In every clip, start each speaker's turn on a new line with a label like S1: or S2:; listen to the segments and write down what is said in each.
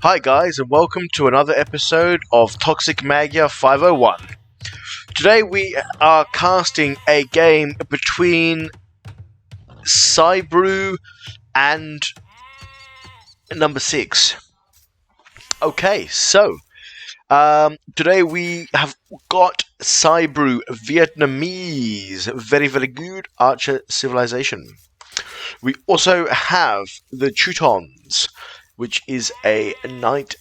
S1: Hi guys and welcome to another episode of Toxic Magia 501. Today we are casting a game between Cybrew and number 6. Okay, so today we have got Cybrew Vietnamese, very good archer civilization. We also have the Teutons, which is a knight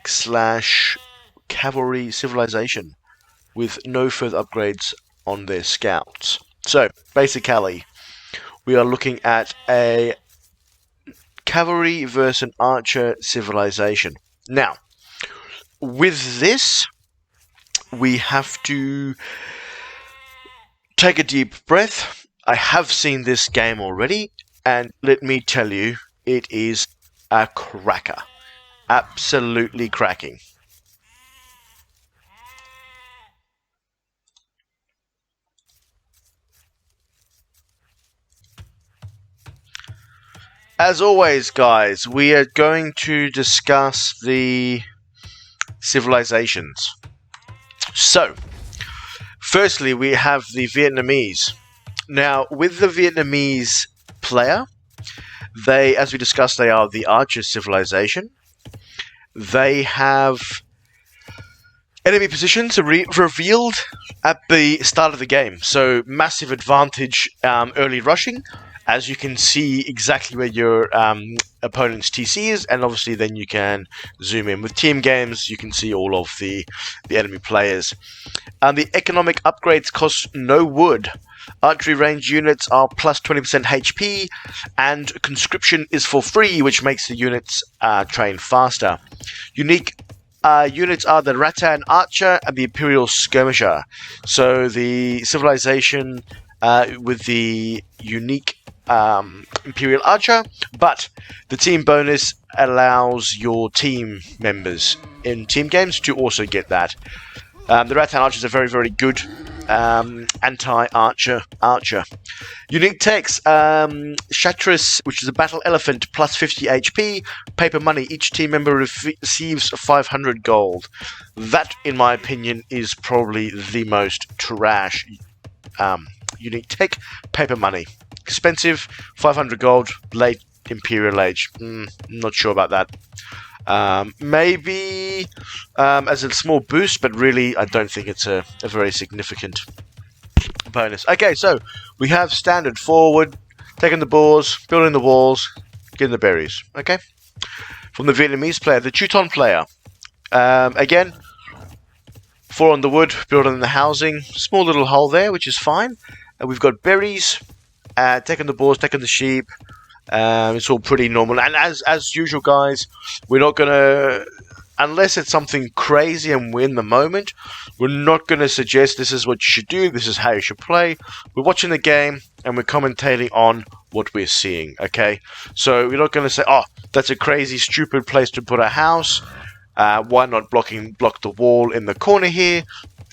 S1: / cavalry civilization with no further upgrades on their scouts. So, basically, we are looking at a cavalry versus an archer civilization. Now, with this, we have to take a deep breath. I have seen this game already, and let me tell you, it is a cracker. Absolutely cracking. As always, guys, we are going to discuss the civilizations. So, firstly, we have the Vietnamese. Now, with the Vietnamese player, they, as we discussed, they are the archer civilization. They have enemy positions revealed at the start of the game, so massive advantage early rushing, as you can see exactly where your opponent's TC is, and obviously then you can zoom in. With team games, you can see all of the enemy players. The economic upgrades cost no wood. Archery range units are plus 20% HP, and conscription is for free, which makes the units train faster. Unique units are the Rattan Archer and the Imperial Skirmisher. So the civilization with the unique Imperial Archer, but the team bonus allows your team members in team games to also get that. The Rattan Archer is a very good anti-archer archer. Unique techs, Shatris, which is a battle elephant, plus 50 HP. Paper money, each team member receives 500 gold. That, in my opinion, is probably the most trash unique tech. Paper money. Expensive, 500 gold, late Imperial Age. Not sure about that. Maybe as a small boost, but really I don't think it's a very significant bonus. Okay, so we have standard forward, taking the boars, building the walls, getting the berries. Okay, from the Vietnamese player, the Teuton player. Again, 4 on the wood, building the housing, small little hole there, which is fine. And we've got berries, taking the boars, taking the sheep. It's all pretty normal, and as usual, guys, we're not gonna, unless it's something crazy and we're in the moment, we're not gonna suggest this is what you should do, this is how you should play. We're watching the game and we're commentating on what we're seeing. Okay, so we're not gonna say, oh, that's a crazy, stupid place to put a house. Why not block the wall in the corner here?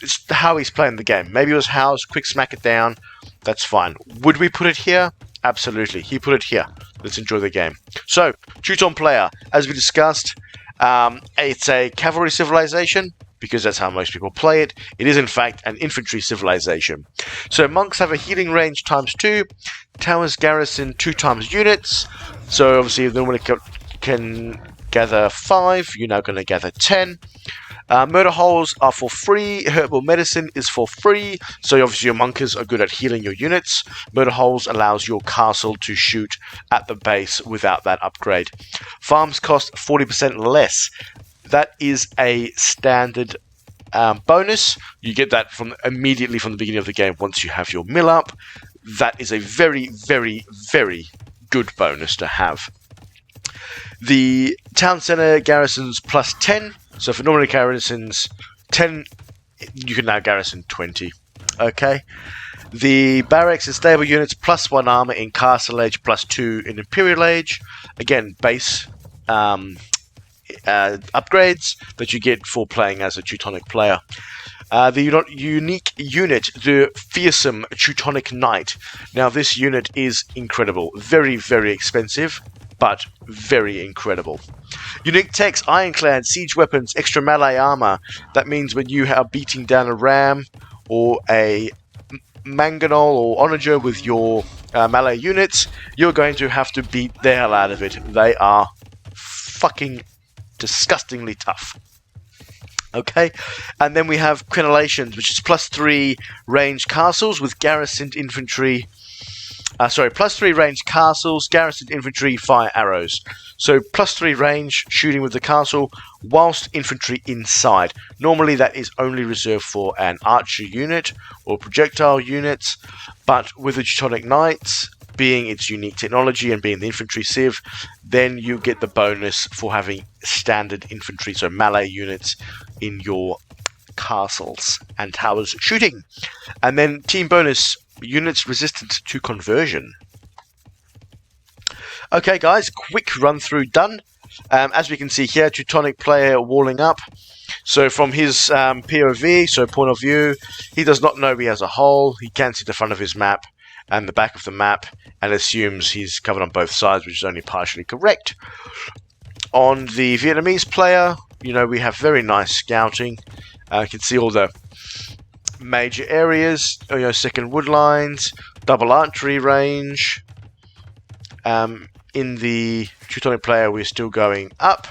S1: It's how he's playing the game. Maybe it was house, quick smack it down. That's fine. Would we put it here? Absolutely. He put it here. Let's enjoy the game. So, Teuton player, as we discussed, it's a cavalry civilization, because that's how most people play it. It is, in fact, an infantry civilization. So, monks have a healing range ×2, towers garrison 2 times units. So, obviously, if normally can gather 5, you're now going to gather 10. Murder holes are for free. Herbal medicine is for free. So obviously your monkers are good at healing your units. Murder holes allows your castle to shoot at the base without that upgrade. Farms cost 40% less. That is a standard bonus. You get that immediately from the beginning of the game once you have your mill up. That is a very good bonus to have. The town center garrisons plus 10. So for normal garrisons 10, you can now garrison 20. Okay. The barracks and stable units plus 1 armor in Castle Age, plus 2 in Imperial Age. Again, base upgrades that you get for playing as a Teutonic player. The unique unit, the Fearsome Teutonic Knight. Now this unit is incredible. Very expensive. but very incredible. Unique techs, Ironclad, siege weapons, extra melee armor. That means when you are beating down a ram or a mangonel or onager with your melee units, you're going to have to beat the hell out of it. They are fucking disgustingly tough. Okay, and then we have crenellations, which is +3 ranged castles with garrisoned infantry. +3 ranged castles, garrisoned infantry, fire arrows. So +3 range, shooting with the castle, whilst infantry inside. Normally that is only reserved for an archer unit or projectile units, but with the Teutonic Knights, being its unique technology and being the infantry civ, then you get the bonus for having standard infantry, so melee units in your castles and towers shooting. And then team bonus, units resistant to conversion. Okay guys, quick run through done. As we can see here, Teutonic player walling up. So from his POV, so point of view, he does not know he has a hole. He can see the front of his map and the back of the map and assumes he's covered on both sides, which is only partially correct. On the Vietnamese player, you know, we have very nice scouting. You can see all the major areas, you know, second wood lines, double archery range. In the Teutonic player, we're still going up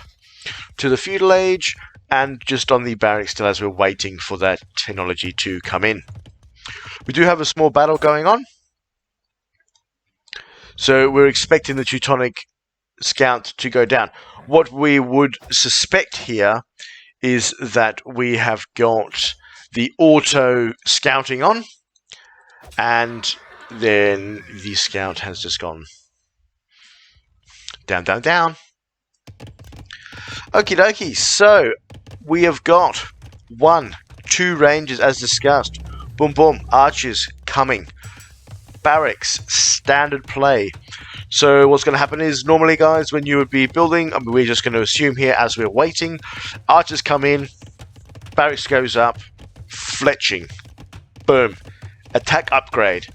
S1: to the feudal age, and just on the barracks still as we're waiting for that technology to come in. We do have a small battle going on, so we're expecting the Teutonic scout to go down. What we would suspect here is that we have got the auto scouting on, and then the scout has just gone down, down, down. Okie dokie, so we have got 1, 2 ranges as discussed. Boom, boom, archers coming. Barracks, standard play. So what's going to happen is, normally guys, when you would be building, we're just going to assume here as we're waiting, archers come in, barracks goes up, fletching, boom, attack upgrade.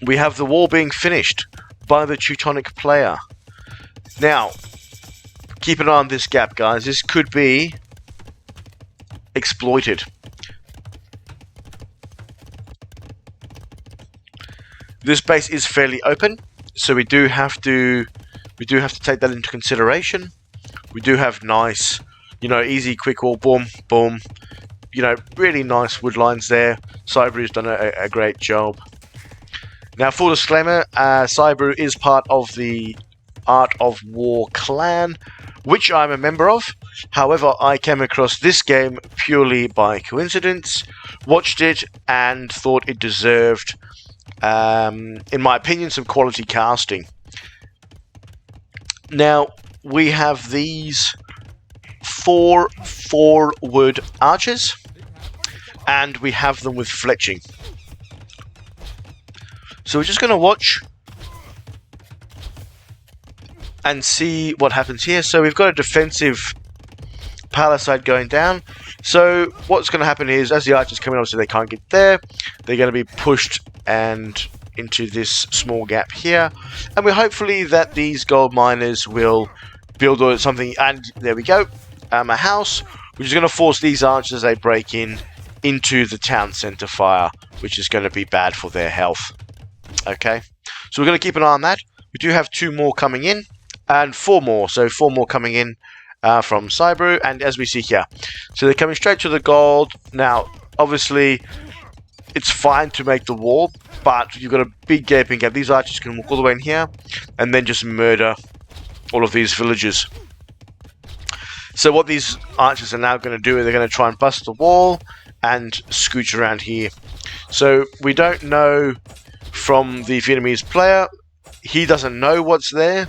S1: We have the wall being finished by the Teutonic player. Now, keep an eye on this gap, guys. This could be exploited. This base is fairly open, so we do have to take that into consideration. We do have nice, you know, easy, quick wall, boom, boom. You know, really nice wood lines there. Cybru's done a great job. Now, full disclaimer, Cybru is part of the Art of War clan, which I'm a member of. However, I came across this game purely by coincidence, watched it, and thought it deserved, in my opinion, some quality casting. Now, we have these 4 wood archers, and we have them with fletching. So we're just going to watch and see what happens here. So we've got a defensive palisade going down. So what's going to happen is, as the archers come in, obviously they can't get there. They're going to be pushed and into this small gap here. And we're hopefully that these gold miners will build something. And there we go, a house, which is going to force these archers as they break into the town centre fire, which is going to be bad for their health. Okay, so we're going to keep an eye on that. We do have 2 more coming in, and 4 more. So 4 more coming in from Cybru, and as we see here, so they're coming straight to the gold. Now, obviously, it's fine to make the wall, but you've got a big gaping gap. These archers can walk all the way in here, and then just murder all of these villagers. So what these archers are now going to do is they're going to try and bust the wall and scooch around here. So we don't know from the Vietnamese player, he doesn't know what's there,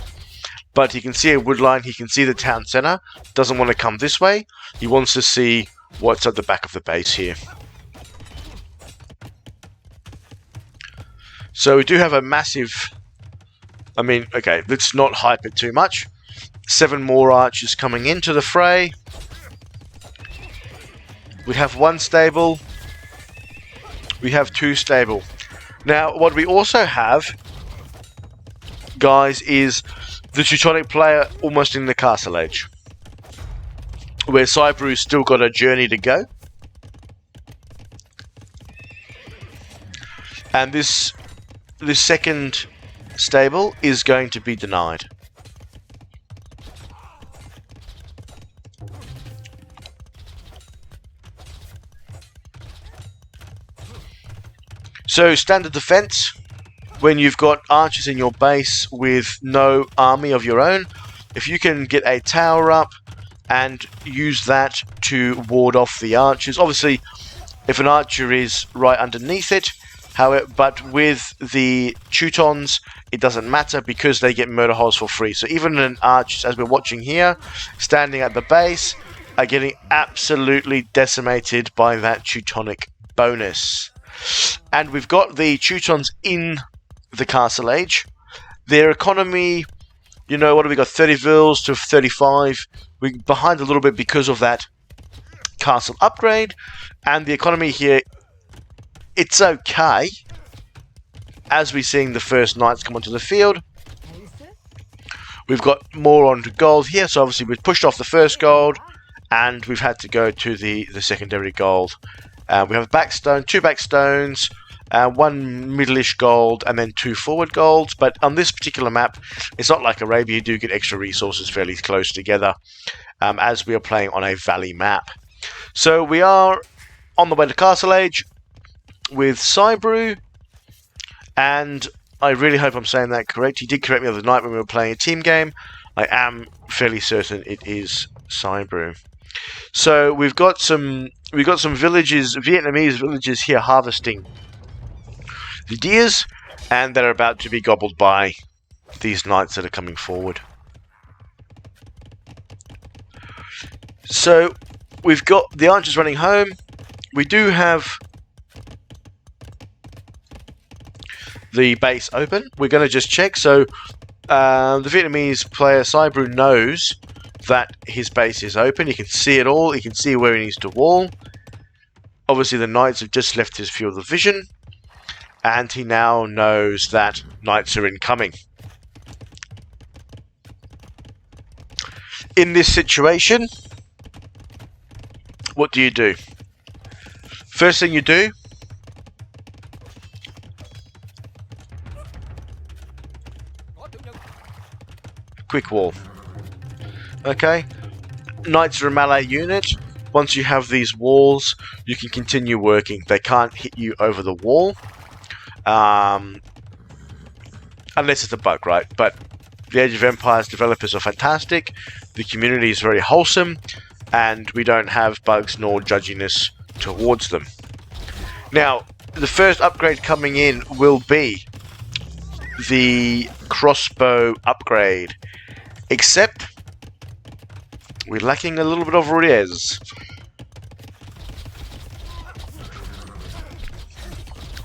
S1: but he can see a wood line, he can see the town center, doesn't want to come this way, he wants to see what's at the back of the base here. So we do have a massive, I mean, okay, let's not hype it too much. 7 more archers coming into the fray. We have 1 stable, we have 2 stable. Now, what we also have guys, is the Teutonic player almost in the Castle Age, where Cyber's still got a journey to go. And this second stable is going to be denied. So standard defense, when you've got archers in your base with no army of your own, if you can get a tower up and use that to ward off the archers. Obviously, if an archer is right underneath it, however, but with the Teutons, it doesn't matter because they get murder holes for free. So even an archer, as we're watching here, standing at the base, are getting absolutely decimated by that Teutonic bonus. And we've got the Teutons in the Castle Age. Their economy, you know, what have we got? 30 vils to 35. We're behind a little bit because of that castle upgrade. And the economy here, it's okay. As we're seeing the first knights come onto the field, we've got more onto gold here. So obviously we've pushed off the first gold, and we've had to go to the secondary gold. We have a backstone, 2 backstones, 1 middle-ish gold, and then 2 forward golds. But on this particular map, it's not like Arabia. You do get extra resources fairly close together, as we are playing on a valley map. So we are on the way to Castle Age with Cybru, and I really hope I'm saying that correct. He did correct me the other night when we were playing a team game. I am fairly certain it is Cybru. So we've got some villages, Vietnamese villages here harvesting the deers, and they're about to be gobbled by these knights that are coming forward. So we've got the archers running home. We do have the base open. We're going to just check. So the Vietnamese player Cybru knows that his base is open. He can see it all. He can see where he needs to wall. Obviously the knights have just left his field of vision, and he now knows that knights are incoming. In this situation, what do you do? First thing you do, quick wall. Okay, knights are a melee unit. Once you have these walls, you can continue working. They can't hit you over the wall, unless it's a bug, right? But the Age of Empires developers are fantastic. The community is very wholesome, and we don't have bugs nor judginess towards them. Now, the first upgrade coming in will be the crossbow upgrade, except we're lacking a little bit of res.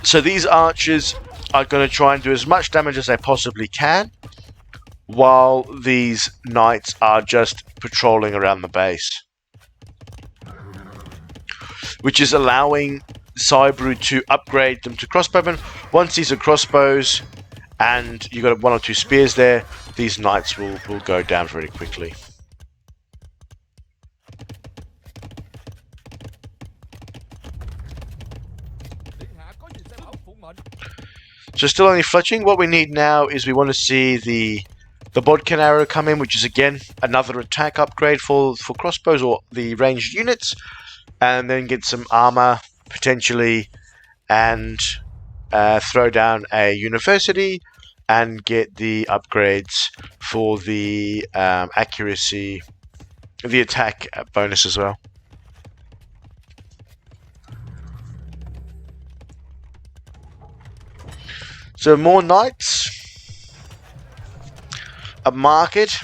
S1: So these archers are going to try and do as much damage as they possibly can, while these knights are just patrolling around the base, which is allowing Cybru to upgrade them to crossbowmen. Once these are crossbows and you've got 1 or 2 spears there, these knights will go down very quickly. So still only fletching. What we need now is we want to see the Bodkin arrow come in, which is again another attack upgrade for crossbows or the ranged units, and then get some armor potentially, and throw down a university and get the upgrades for the accuracy, the attack bonus as well. So more knights. A market.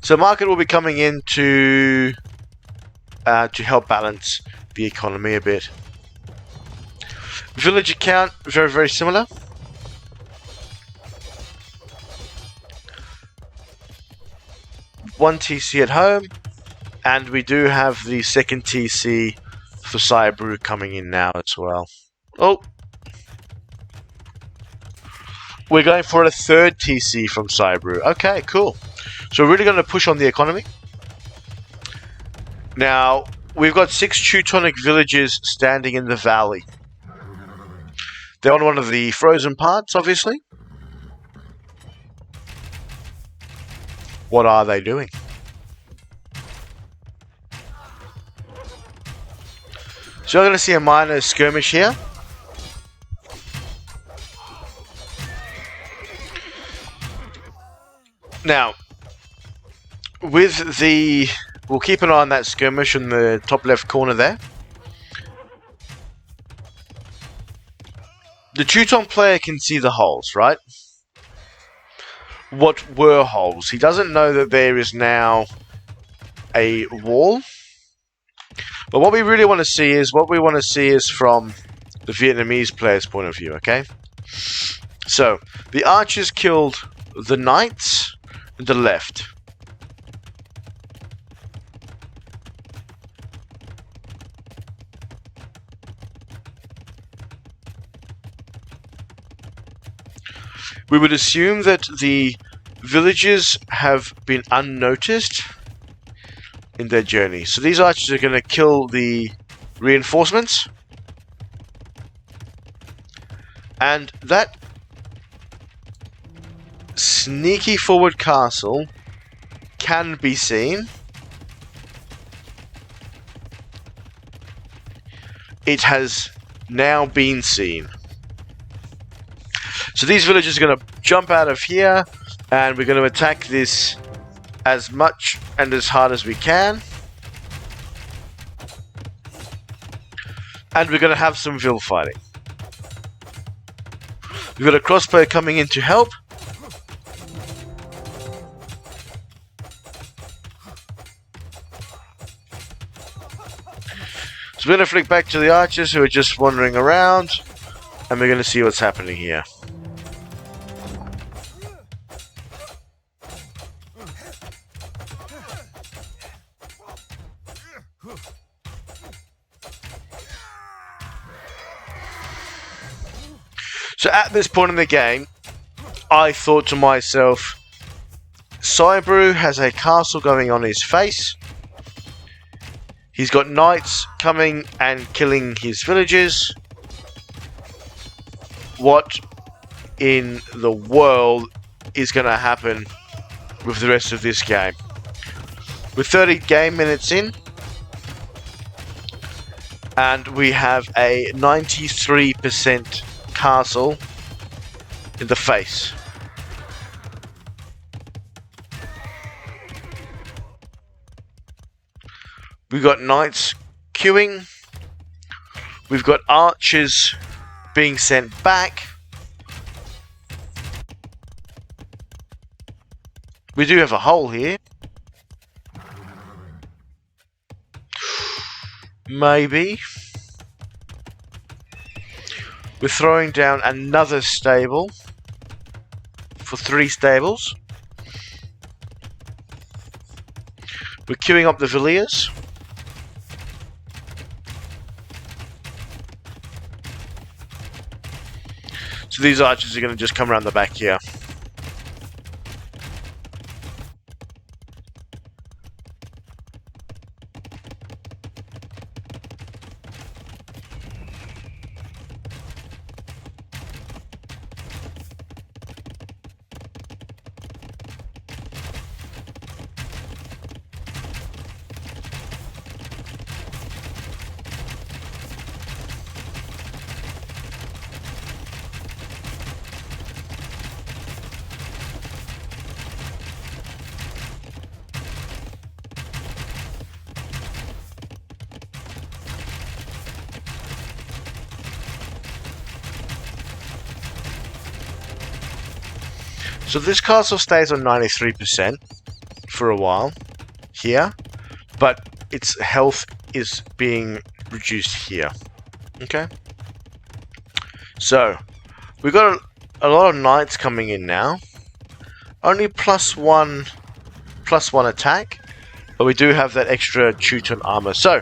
S1: So market will be coming in to help balance the economy a bit. Village account, very, very similar. One TC at home, and we do have the second TC for Cybru coming in now as well. Oh! We're going for a third TC from Cybrew. Okay, cool. So we're really going to push on the economy. Now, we've got 6 Teutonic villages standing in the valley. They're on one of the frozen parts, obviously. What are they doing? So you're going to see a minor skirmish here. Now, with the... We'll keep an eye on that skirmish in the top left corner there. The Teuton player can see the holes, right? What were holes? He doesn't know that there is now a wall. But what we really want to see is, from the Vietnamese player's point of view, okay? So, the archers killed the knights on the left. We would assume that the villages have been unnoticed in their journey. So these archers are going to kill the reinforcements. And that sneaky forward castle can be seen. It has now been seen. So these villagers are going to jump out of here, and we're going to attack this as much and as hard as we can. And we're going to have some Vil fighting. We've got a crossbow coming in to help. So we're going to flick back to the archers who are just wandering around, and we're going to see what's happening here. So at this point in the game, I thought to myself, Cybrew has a castle going on his face. He's got knights coming and killing his villages. What in the world is going to happen with the rest of this game? We're 30 game minutes in, and we have a 93% castle in the face. We've got knights queuing. We've got archers being sent back. We do have a hole here. Maybe. We're throwing down another stable for 3 stables. We're queuing up the Villiers. So these archers are going to just come around the back here. So this castle stays on 93% for a while here, but its health is being reduced here. Okay? So, we've got a lot of knights coming in now. Only +1 attack, but we do have that extra Teuton armor. So,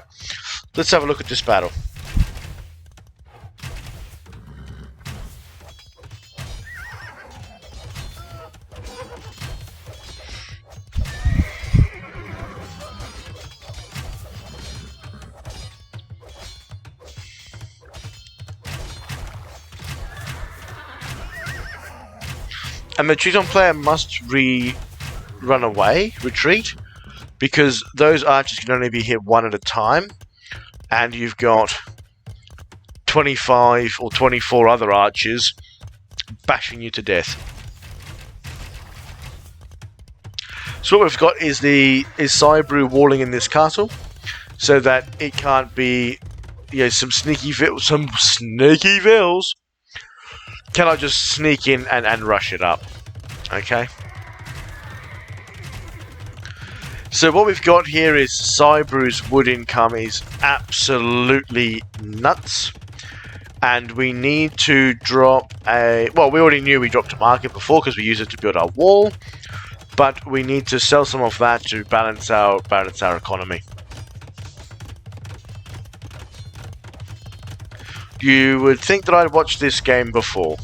S1: let's have a look at this battle. And the Teuton player must run away, retreat, because those archers can only be hit one at a time, and you've got 25 or 24 other archers bashing you to death. So what we've got is Cybrew walling in this castle, so that it can't be, some sneaky vills cannot just sneak in and rush it up. Okay. So what we've got here is Cybrew's wood income is absolutely nuts. And we need to drop we already knew we dropped a market before because we used it to build our wall. But we need to sell some of that to balance our economy. You would think that I'd watched this game before.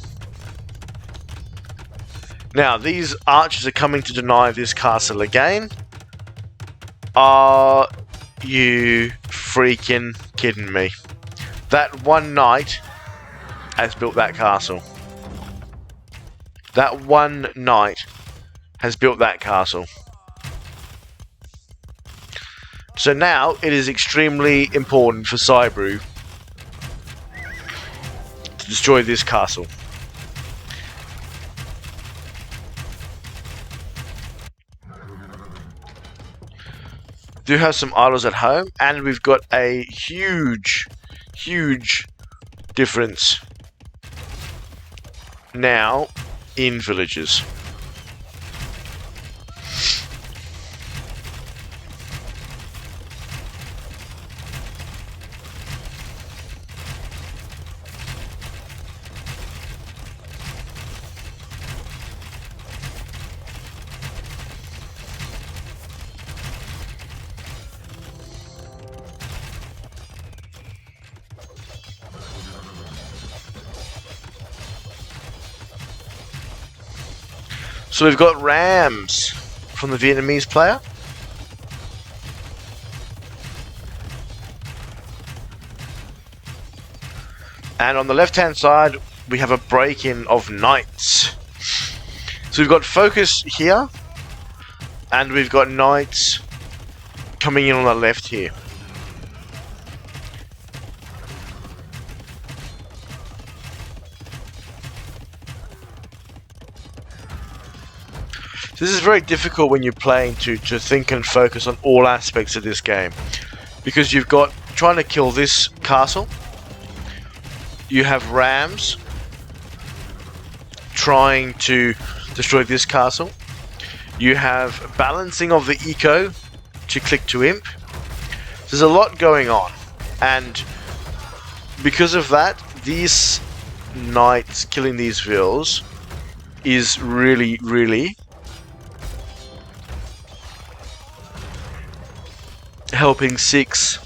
S1: Now, these archers are coming to deny this castle again. Are you freaking kidding me? That one knight has built that castle. That one knight has built that castle. So now it is extremely important for Cybrew to destroy this castle. Do have some idols at home, and we've got a huge difference now in villages. So we've got rams from the Vietnamese player. And on the left-hand side, we have a break-in of knights. So we've got focus here, and we've got knights coming in on the left here. So this is very difficult when you're playing to think and focus on all aspects of this game, because you've got trying to kill this castle, you have rams trying to destroy this castle, you have balancing of the eco to click to imp. There's a lot going on, and because of that, these knights killing these vills is really helping 6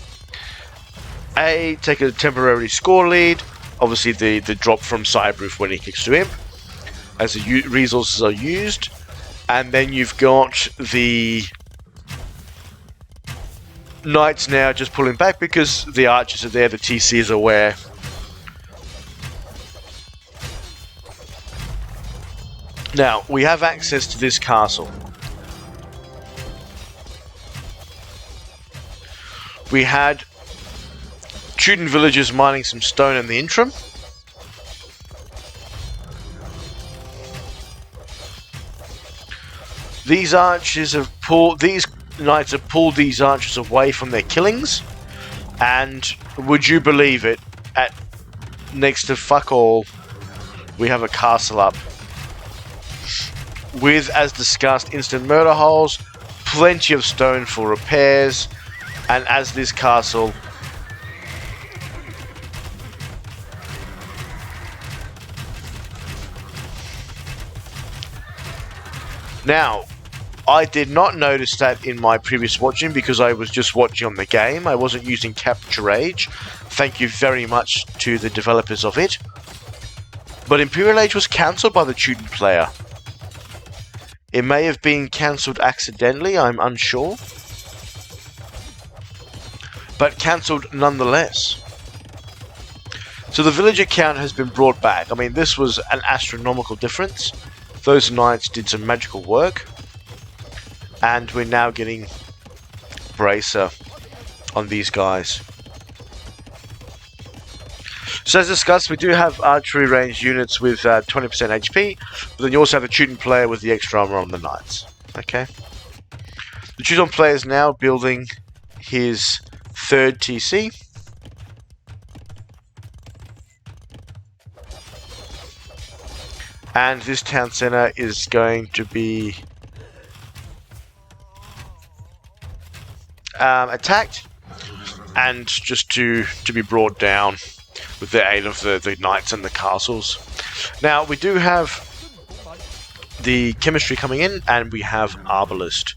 S1: take a temporary score lead. Obviously the drop from Cybrew when he kicks to imp as the resources are used, and then you've got the knights now just pulling back because the archers are there, the TC is aware. Now we have access to this castle. We had Teuton villagers mining some stone in the interim. These archers have pulled, these knights have pulled these archers away from their killings, and would you believe it, at next to fuck all, we have a castle up with, as discussed, instant murder holes, plenty of stone for repairs. And as this castle now, I did not notice that in my previous watching because I was just watching on the game. I wasn't using Capture Age. Thank you very much to the developers of it. But Imperial Age was cancelled by the Teuton player. It may have been cancelled accidentally, I'm unsure. But cancelled nonetheless. So the villager count has been brought back. I mean, this was an astronomical difference. Those knights did some magical work, and we're now getting bracer on these guys. So as discussed, we do have archery range units with 20% HP, but then you also have the Teuton player with the extra armor on the knights. Okay. The Teuton player is now building his third TC. And this town center is going to be attacked and just to be brought down with the aid of the knights and the castles. Now we do have the chemistry coming in, and we have Arbalist.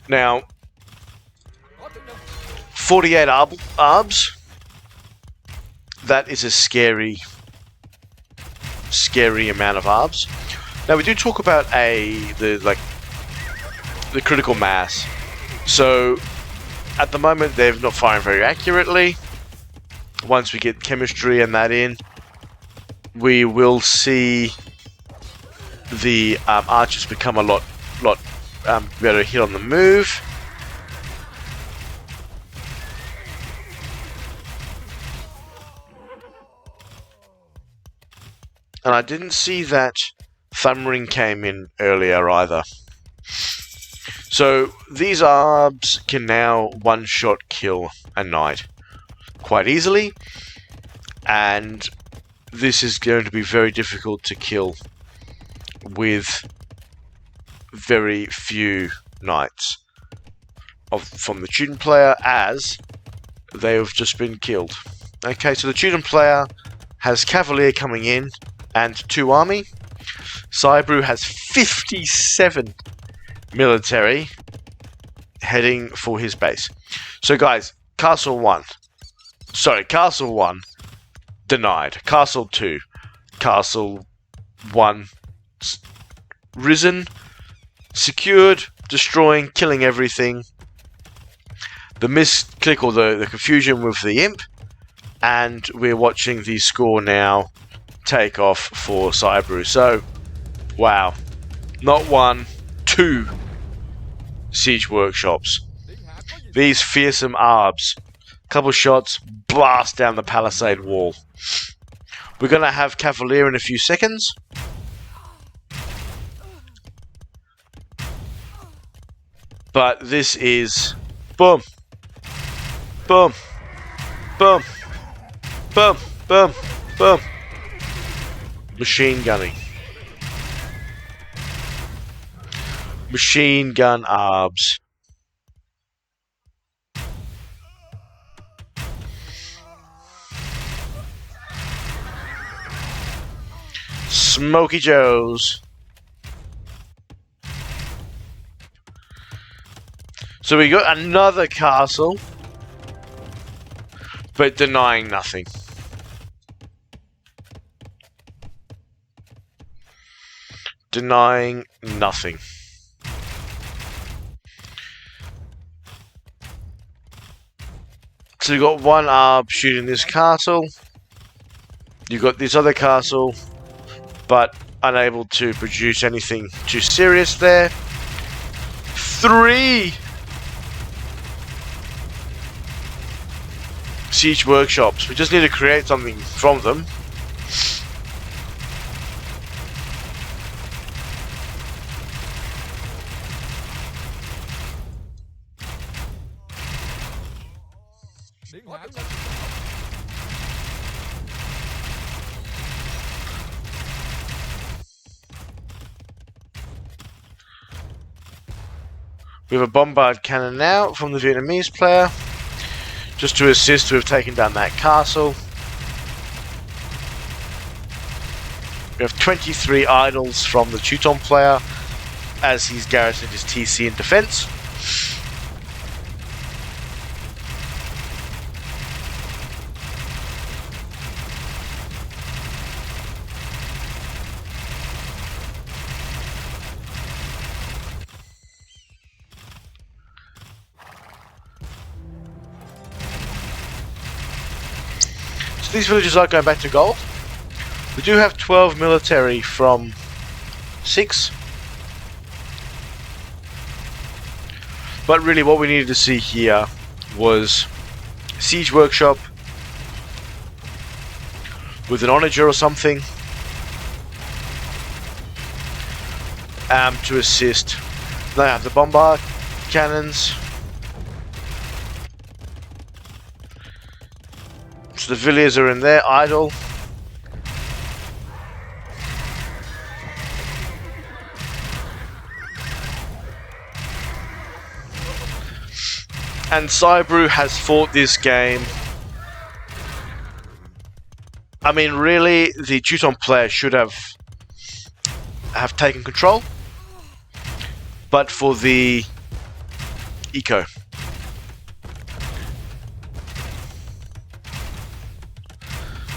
S1: Now 48 arbs. That is a scary amount of arbs. Now we do talk about the critical mass. So at the moment they're not firing very accurately. Once we get chemistry and that in, we will see the archers become a lot better hit on the move. And I didn't see that Thumbring came in earlier either. So these arbs can now one-shot kill a knight quite easily, and this is going to be very difficult to kill with very few knights from the Teuton player, as they have just been killed. Okay, so the Teuton player has Cavalier coming in and 2 army. Cybrew has 57 military heading for his base. So guys, Castle 1 denied. Castle 2, Castle 1 risen, secured, destroying, killing everything. The misclick or the confusion with the imp, and we're watching the score now take off for Cybrew. So, wow, not 1, 2 siege workshops. These fearsome arbs, couple shots, blast down the palisade wall. We're gonna have Cavalier in a few seconds. But this is boom, boom, boom, boom, boom, boom. Machine gunning. Machine gun arbs. Smoky Joes. So we got another castle, but denying nothing. Denying nothing. So you got one arb shooting this castle. You got this other castle, but unable to produce anything too serious there. 3 siege workshops. We just need to create something from them. We have a bombard cannon now from the Vietnamese player, just to assist with taking down that castle. We have 23 idols from the Teuton player, as he's garrisoned his TC in defense. So these villages are going back to gold. We do have 12 military from 6. But really what we needed to see here was Siege Workshop with an Onager or something to assist. They have the bombard cannons. So the Villiers are in there, idle. And Cybrew has fought this game. I mean, really, the Teuton player should have taken control, but for the eco.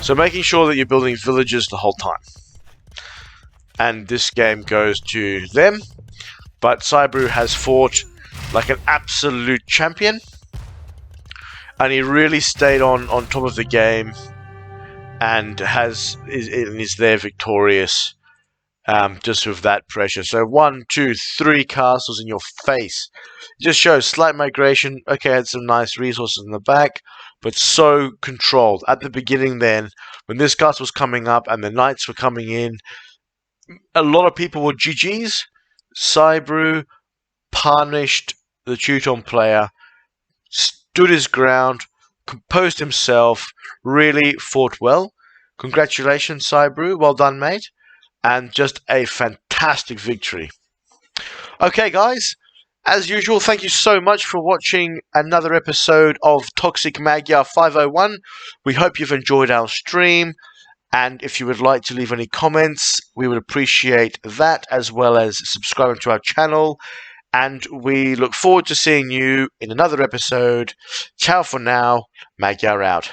S1: So making sure that you're building villages the whole time. And this game goes to them, but Cybrew has fought like an absolute champion, and he really stayed on top of the game, and is there victorious, just with that pressure. So 1, 2, 3 castles in your face. It just shows slight migration. Okay, had some nice resources in the back, but so controlled at the beginning. Then when this castle was coming up and the knights were coming in, a lot of people were GGs. Cybrew punished the Teuton player, stood his ground, composed himself, really fought well. Congratulations, Cybrew. Well done, mate. And just a fantastic victory. Okay, guys. As usual, thank you so much for watching another episode of Toxic Magyar 501. We hope you've enjoyed our stream. And if you would like to leave any comments, we would appreciate that, as well as subscribing to our channel. And we look forward to seeing you in another episode. Ciao for now. Magyar out.